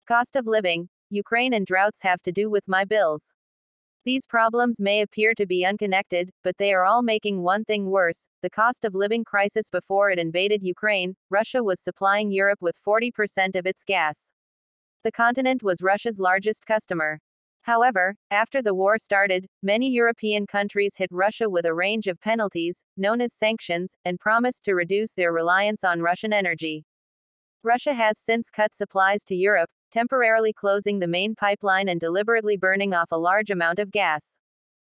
Cost of living. Ukraine and droughts have to do with my bills. These problems may appear to be unconnected, but they are all making one thing worse: the cost of living crisis. Before it invaded Ukraine, Russia was supplying Europe with 40% of its gas. The continent was Russia's largest customer. However, after the war started, many European countries hit Russia with a range of penalties, known as sanctions, and promised to reduce their reliance on Russian energy. Russia has since cut supplies to Europe, temporarily closing the main pipeline and deliberately burning off a large amount of gas.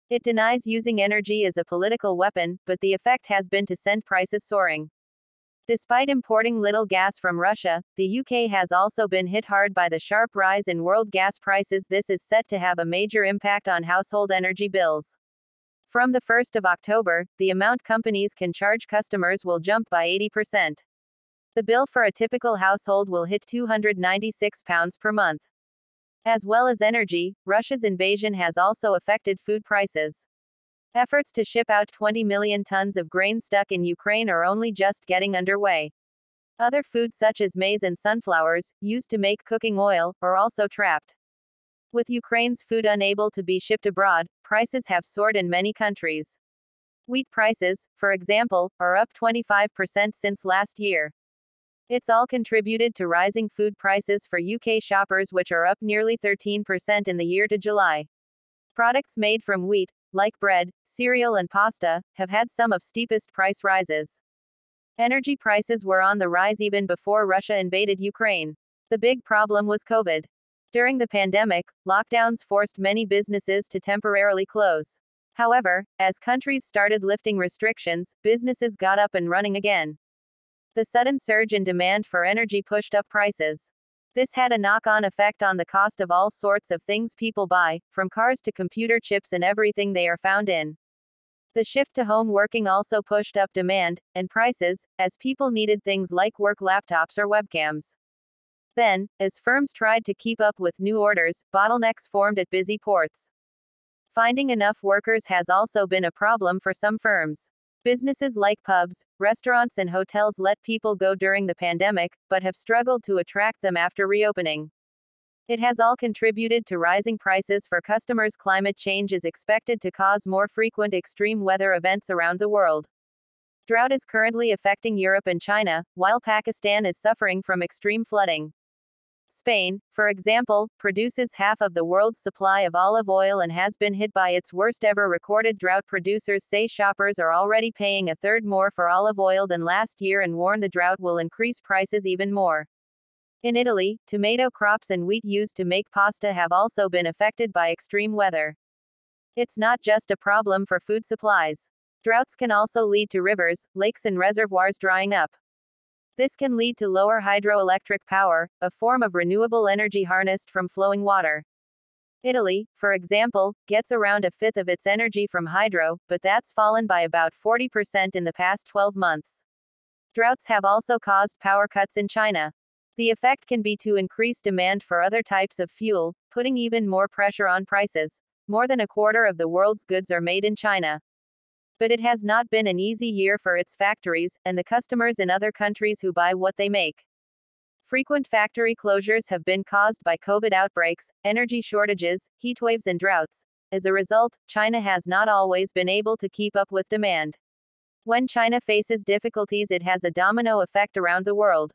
It denies using energy as a political weapon, but the effect has been to send prices soaring. Despite importing little gas from Russia, the UK has also been hit hard by the sharp rise in world gas prices. This is set to have a major impact on household energy bills. From the 1st of October, the amount companies can charge customers will jump by 80%. The bill for a typical household will hit £296 per month. As well as energy, Russia's invasion has also affected food prices. Efforts to ship out 20 million tons of grain stuck in Ukraine are only just getting underway. Other foods such as maize and sunflowers, used to make cooking oil, are also trapped. With Ukraine's food unable to be shipped abroad, prices have soared in many countries. Wheat prices, for example, are up 25% since last year. It's all contributed to rising food prices for UK shoppers, which are up nearly 13% in the year to July. Products made from wheat, like bread, cereal and pasta, have had some of steepest price rises. Energy prices were on the rise even before Russia invaded Ukraine. The big problem was COVID. During the pandemic, lockdowns forced many businesses to temporarily close. However, as countries started lifting restrictions, businesses got up and running again. The sudden surge in demand for energy pushed up prices. This had a knock-on effect on the cost of all sorts of things people buy, from cars to computer chips and everything they are found in. The shift to home working also pushed up demand and prices, as people needed things like work laptops or webcams. Then, as firms tried to keep up with new orders, bottlenecks formed at busy ports. Finding enough workers has also been a problem for some firms. Businesses like pubs, restaurants and hotels let people go during the pandemic, but have struggled to attract them after reopening. It has all contributed to rising prices for customers. Climate change is expected to cause more frequent extreme weather events around the world. Drought is currently affecting Europe and China, while Pakistan is suffering from extreme flooding. Spain, for example, produces half of the world's supply of olive oil and has been hit by its worst ever recorded drought. Producers say shoppers are already paying a third more for olive oil than last year and warn the drought will increase prices even more. In Italy, tomato crops and wheat used to make pasta have also been affected by extreme weather. It's not just a problem for food supplies. Droughts can also lead to rivers, lakes and reservoirs drying up. This can lead to lower hydroelectric power, a form of renewable energy harnessed from flowing water. Italy, for example, gets around a fifth of its energy from hydro, but that's fallen by about 40% in the past 12 months. Droughts have also caused power cuts in China. The effect can be to increase demand for other types of fuel, putting even more pressure on prices. More than a quarter of the world's goods are made in China. But it has not been an easy year for its factories, and the customers in other countries who buy what they make. Frequent factory closures have been caused by COVID outbreaks, energy shortages, heatwaves and droughts. As a result, China has not always been able to keep up with demand. When China faces difficulties, it has a domino effect around the world.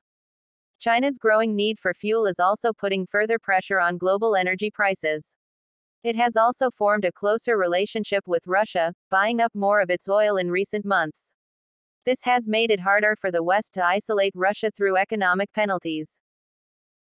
China's growing need for fuel is also putting further pressure on global energy prices. It has also formed a closer relationship with Russia, buying up more of its oil in recent months. This has made it harder for the West to isolate Russia through economic penalties.